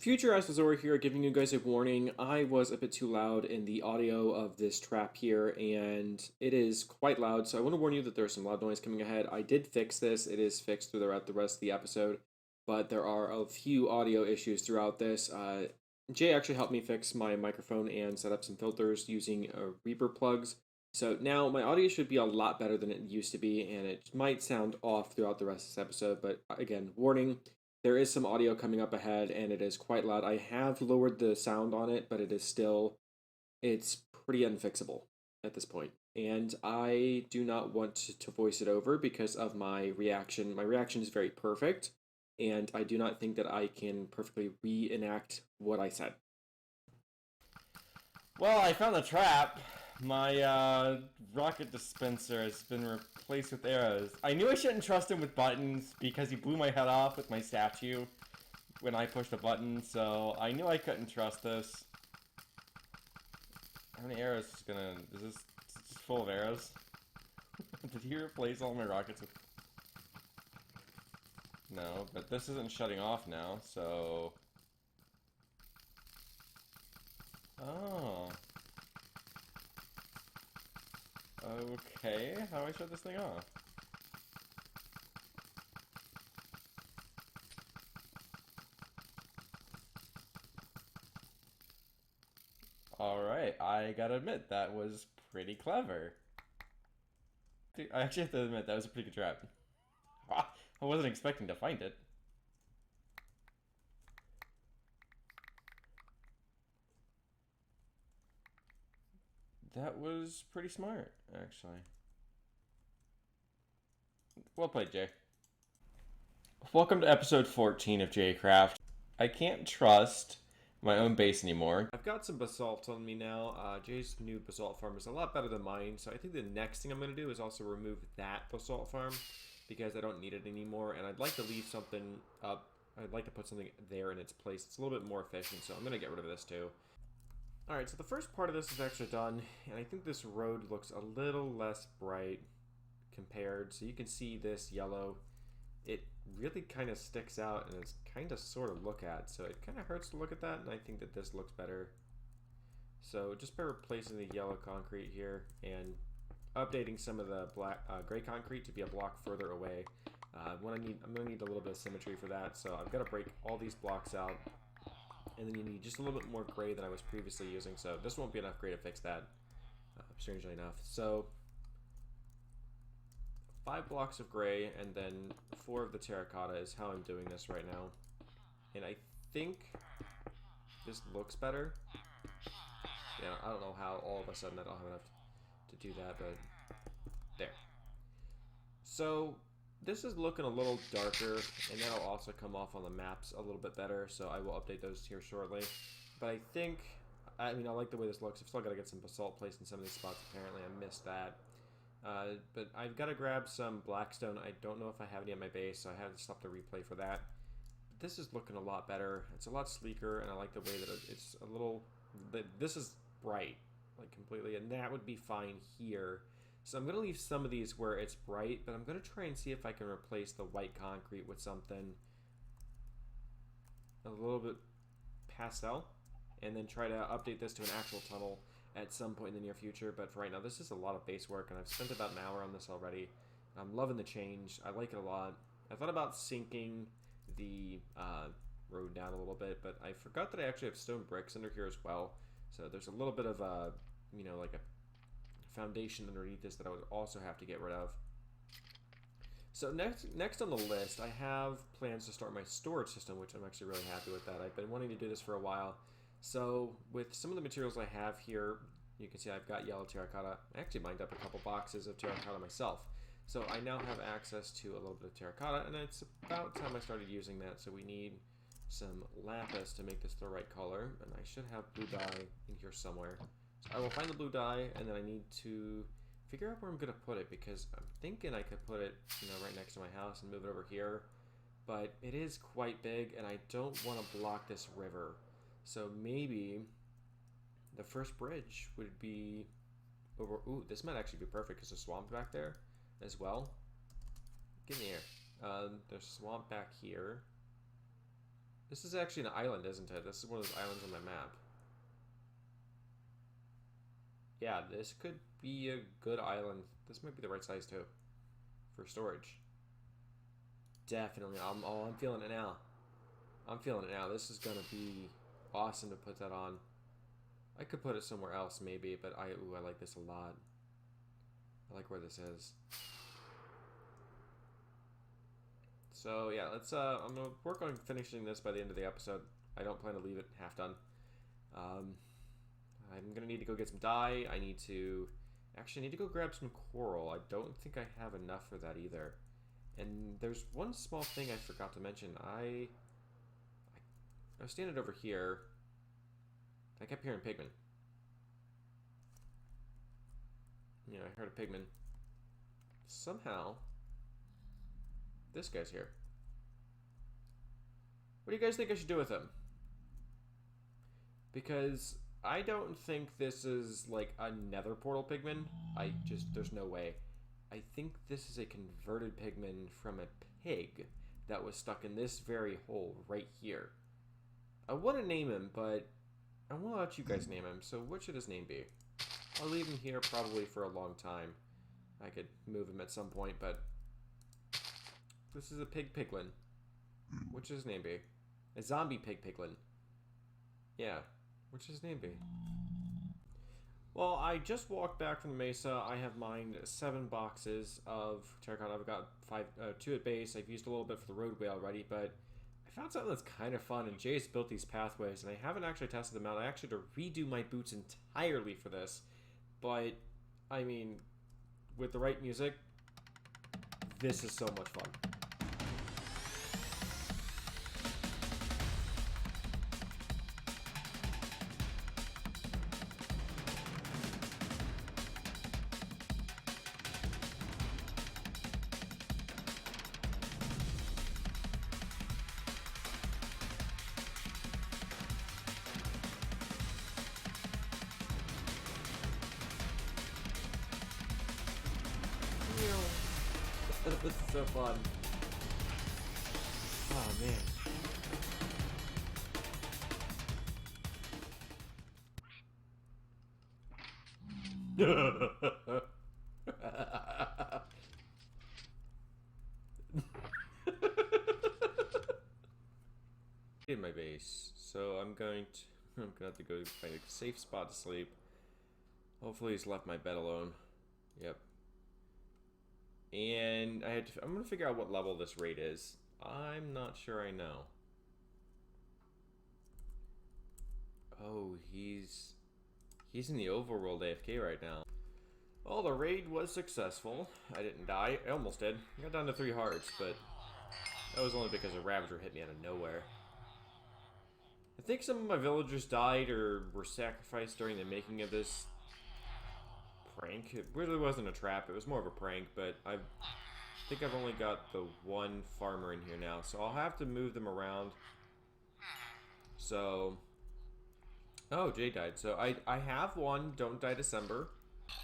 Future AstaZora here, giving you guys a warning. I was a bit too loud in the audio of this trap here, and it is quite loud, so I want to warn you that there's some loud noise coming ahead. I did fix this. It is fixed throughout the rest of the episode, but there are a few audio issues throughout this. Jay actually helped me fix my microphone and set up some filters using Reaper plugs. So now my audio should be a lot better than it used to be, and it might sound off throughout the rest of this episode, but again, warning, there is some audio coming up ahead, and it is quite loud. I have lowered the sound on it, but it is still, it's pretty unfixable at this point. And I do not want to voice it over because of my reaction. My reaction is very perfect, and I do not think that I can perfectly reenact what I said. Well, I found the trap. My rocket dispenser has been replaced with arrows. I knew I shouldn't trust him with buttons because he blew my head off with my statue when I pushed a button, so I knew I couldn't trust this. How many arrows is gonna... is this just full of arrows? Did he replace all my rockets with... No, but this isn't shutting off now, so... Oh... Okay, how do I shut this thing off? Alright, I gotta admit, that was pretty clever. I actually have to admit, that was a pretty good trap. I wasn't expecting to find it. That was pretty smart, actually. Well played, Jay. Welcome to episode 14 of jCraft. I can't trust my own base anymore. I've got some basalt on me now. Jay's new basalt farm is a lot better than mine, so I think the next thing I'm going to do is also remove that basalt farm because I don't need it anymore, and I'd like to leave something up. I'd like to put something there in its place. It's a little bit more efficient, so I'm going to get rid of this too. Alright, so the first part of this is actually done, and I think this road looks a little less bright compared. So you can see this yellow. It really kind of sticks out, and it's kind of sort of look at, so it kind of hurts to look at that, and I think that this looks better. So just by replacing the yellow concrete here and updating some of the black gray concrete to be a block further away, I'm going to need a little bit of symmetry for that, so I've got to break all these blocks out. And then you need just a little bit more gray than I was previously using, so this won't be enough gray to fix that, strangely enough. So 5 blocks of gray and then 4 of the terracotta is how I'm doing this right now. And I think this looks better. Yeah, I don't know how all of a sudden I don't have enough to do that, but there. So this is looking a little darker, and that'll also come off on the maps a little bit better, so I will update those here shortly. But I think, I mean, I like the way this looks. I've still got to get some basalt placed in some of these spots, apparently. I missed that. But I've got to grab some blackstone. I don't know if I have any at my base, so I have to stop the replay for that. But this is looking a lot better. It's a lot sleeker, and I like the way that it's a little... This is bright, like completely, and that would be fine here. So I'm going to leave some of these where it's bright, but I'm going to try and see if I can replace the white concrete with something a little bit pastel, and then try to update this to an actual tunnel at some point in the near future. But for right now, this is a lot of base work, and I've spent about an hour on this already. I'm loving the change. I like it a lot. I thought about sinking the road down a little bit, but I forgot that I actually have stone bricks under here as well. So there's a little bit of a, you know, like a foundation underneath this that I would also have to get rid of. So next on the list, I have plans to start my storage system, which I'm actually really happy with that. I've been wanting to do this for a while. So with some of the materials I have here, you can see I've got yellow terracotta. I actually mined up a couple boxes of terracotta myself. So I now have access to a little bit of terracotta, and it's about time I started using that. So we need some lapis to make this the right color, and I should have blue dye in here somewhere. So I will find the blue dye, and then I need to figure out where I'm going to put it, because I'm thinking I could put it, you know, right next to my house and move it over here. But it is quite big, and I don't want to block this river. So maybe the first bridge would be over... Ooh, this might actually be perfect because there's swamp back there as well. Get in the air. There's swamp back here. This is actually an island, isn't it? This is one of those islands on my map. Yeah, this could be a good island. This might be the right size too for storage. Definitely. I'm feeling it now. I'm feeling it now. This is gonna be awesome to put that on. I could put it somewhere else maybe, but I like this a lot. I like where this is. So yeah, let's I'm gonna work on finishing this by the end of the episode. I don't plan to leave it half done. I'm gonna need to go get some dye. I need to go grab some coral. I don't think I have enough for that either. And there's one small thing I forgot to mention. I was standing over here. I kept hearing pigmen. You know, I heard a pigman. Somehow, this guy's here. What do you guys think I should do with him? Because I don't think this is like a nether portal pigman. There's no way. I think this is a converted pigman from a pig that was stuck in this very hole right here. I want to name him, but I want to let you guys name him. So what should his name be? I'll leave him here probably for a long time. I could move him at some point, but this is a piglin. What should his name be? A zombie piglin. Yeah. What should his name be? Well, I just walked back from the mesa. I have mined 7 boxes of terracotta. I've got 2 at base. I've used a little bit for the roadway already, but I found something that's kind of fun, and Jay's built these pathways, and I haven't actually tested them out. I actually had to redo my boots entirely for this, but, I mean, with the right music, this is so much fun. This is so fun. Oh man. In my base, so I'm gonna have to go find a safe spot to sleep. Hopefully he's left my bed alone. Yep. And I'm gonna figure out what level this raid is. I'm not sure I know. Oh, he's in the overworld AFK right now. Well, the raid was successful. I didn't die. I almost did. I got down to 3 hearts, but that was only because a Ravager hit me out of nowhere. I think some of my villagers died or were sacrificed during the making of this prank. It really wasn't a trap, it was more of a prank, but I think I've only got the 1 farmer in here now, so I'll have to move them around. So, oh, Jay died. So I have 1 Don't Die December.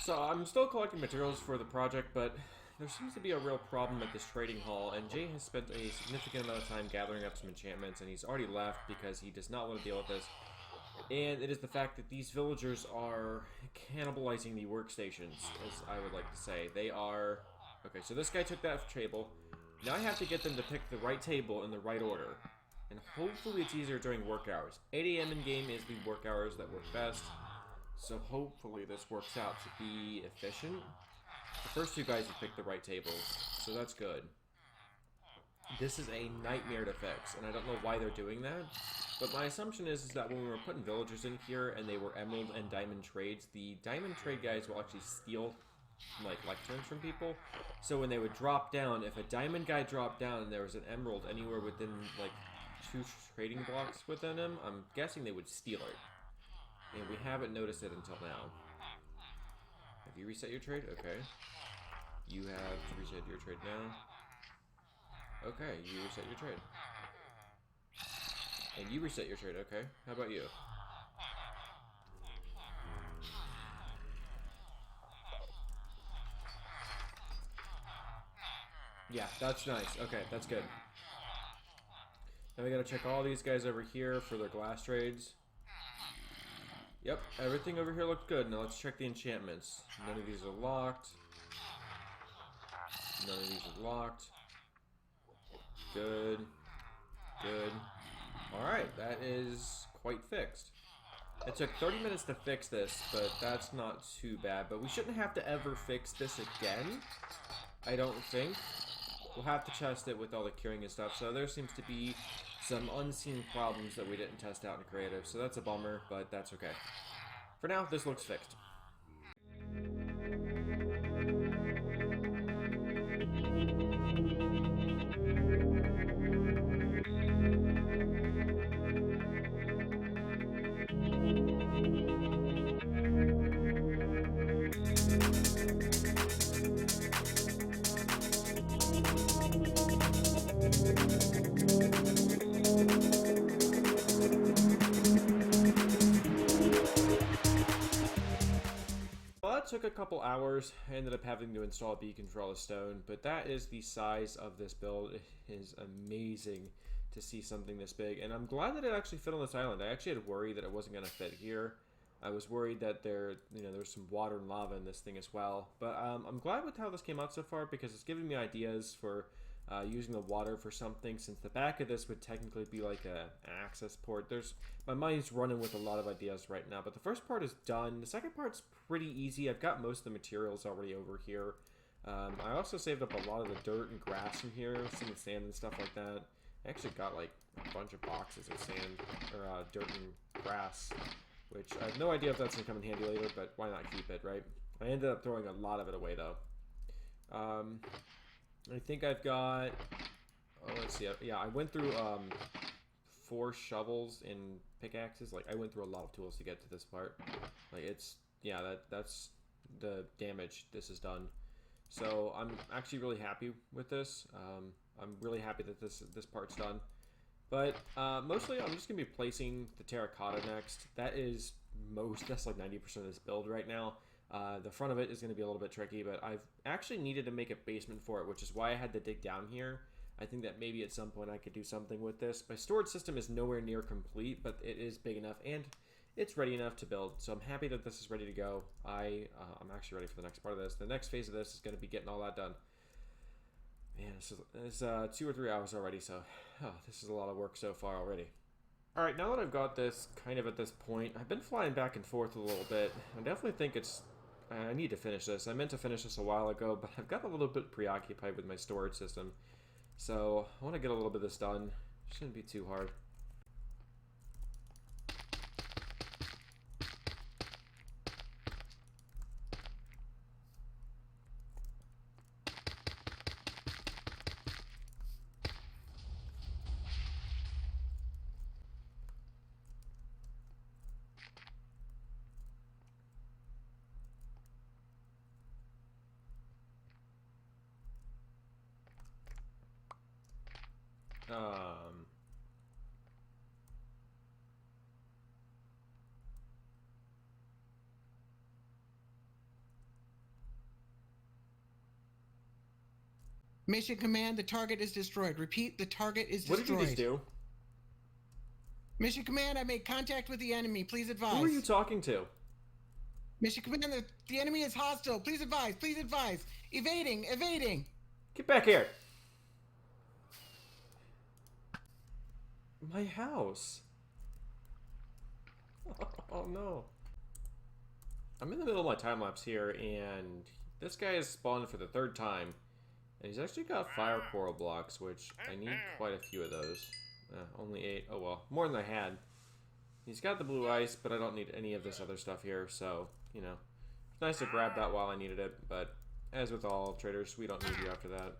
So I'm still collecting materials for the project, but there seems to be a real problem at this trading hall, and Jay has spent a significant amount of time gathering up some enchantments, and he's already left because he does not want to deal with this. And it is the fact that these villagers are cannibalizing the workstations, as I would like to say. They are... Okay, so this guy took that table. Now I have to get them to pick the right table in the right order. And hopefully it's easier during work hours. 8 AM in-game is the work hours that work best. So hopefully this works out to be efficient. The first 2 guys have picked the right tables, so that's good. This is a nightmare to fix, and I don't know why they're doing that. But my assumption is that when we were putting villagers in here and they were emerald and diamond trades, the diamond trade guys will actually steal like lecterns from people. So when they would drop down, if a diamond guy dropped down and there was an emerald anywhere within like 2 trading blocks within him, I'm guessing they would steal it. And we haven't noticed it until now. Have you reset your trade? Okay. You have reset your trade now. Okay, you reset your trade. And you reset your trade, okay. How about you? Yeah, that's nice. Okay, that's good. Then we gotta check all these guys over here for their glass trades. Yep, everything over here looked good. Now let's check the enchantments. None of these are locked. None of these are locked. Good. Good. Alright, that is quite fixed. It took 30 minutes to fix this, but that's not too bad. But we shouldn't have to ever fix this again, I don't think. We'll have to test it with all the curing and stuff. So there seems to be some unseen problems that we didn't test out in creative. So that's a bummer, but that's okay. For now, this looks fixed. Well, that took a couple hours. I ended up having to install a beacon for all the stone, but that is the size of this build. It is amazing to see something this big, and I'm glad that it actually fit on this island. I actually had worry that it wasn't going to fit here. I was worried that there's some water and lava in this thing as well, but I'm glad with how this came out so far because it's giving me ideas for using the water for something, since the back of this would technically be like an access port. My mind's running with a lot of ideas right now, but the first part is done. The second part's pretty easy. I've got most of the materials already over here. I also saved up a lot of the dirt and grass in here, some of the sand and stuff like that. I actually got like a bunch of boxes of sand, or dirt and grass, which I have no idea if that's going to come in handy later, but why not keep it, right? I ended up throwing a lot of it away, though. I think I've got, let's see, yeah, I went through 4 shovels and pickaxes. Like, I went through a lot of tools to get to this part. Like, that's the damage this has done. So I'm actually really happy with this. I'm really happy that this part's done. But mostly I'm just going to be placing the terracotta next. That's like 90% of this build right now. The front of it is going to be a little bit tricky, but I've actually needed to make a basement for it, which is why I had to dig down here. I think that maybe at some point I could do something with this. My storage system is nowhere near complete, but it is big enough and it's ready enough to build. So I'm happy that this is ready to go. I'm actually ready for the next part of this. The next phase of this is going to be getting all that done. Man, this is 2 or 3 hours already, so this is a lot of work so far already. Alright, now that I've got this kind of at this point, I've been flying back and forth a little bit. I definitely think I need to finish this. I meant to finish this a while ago, but I've got a little bit preoccupied with my storage system. So I want to get a little bit of this done. Shouldn't be too hard. Mission command, the target is destroyed. Repeat, the target is destroyed. What did you just do? Mission command, I made contact with the enemy. Please advise. Who are you talking to? Mission command, the enemy is hostile. Please advise. Please advise. Evading. Get back here. My house. Oh no. I'm in the middle of my time lapse here, and this guy is spawned for the 3rd time. And he's actually got fire coral blocks, which I need quite a few of those. Only 8. Oh well, more than I had. He's got the blue ice, but I don't need any of this other stuff here, so, you know. It's nice to grab that while I needed it, but as with all traders, we don't need you after that.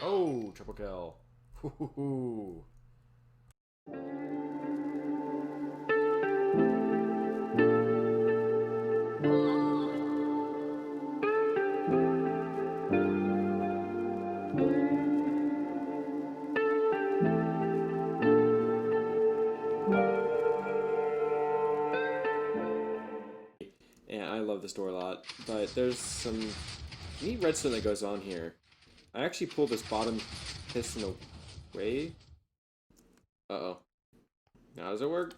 Oh, triple kill. Hoo-hoo-hoo. Yeah, I love this door a lot, but there's some neat redstone that goes on here. I actually pulled this bottom piston Wait. Uh-oh. Now does it work?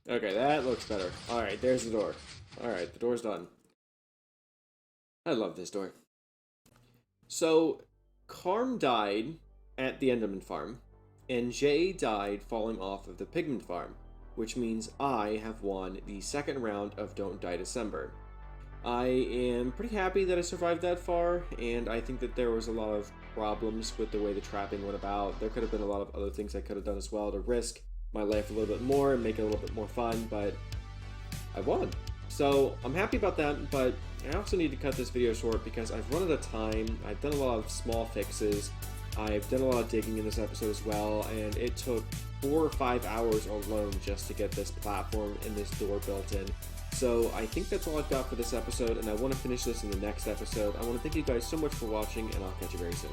Okay, that looks better. Alright, there's the door. Alright, the door's done. I love this door. So, Carm died at the Enderman farm, and Jay died falling off of the Pigman farm, which means I have won the second round of Don't Die December. I am pretty happy that I survived that far, and I think that there was a lot of problems with the way the trapping went about. There could have been a lot of other things I could have done as well to risk my life a little bit more and make it a little bit more fun, but I won. So I'm happy about that, but I also need to cut this video short because I've run out of time. I've done a lot of small fixes. I've done a lot of digging in this episode as well, and it took 4 or 5 hours alone just to get this platform and this door built in. So I think that's all I've got for this episode, and I want to finish this in the next episode. I want to thank you guys so much for watching, and I'll catch you very soon.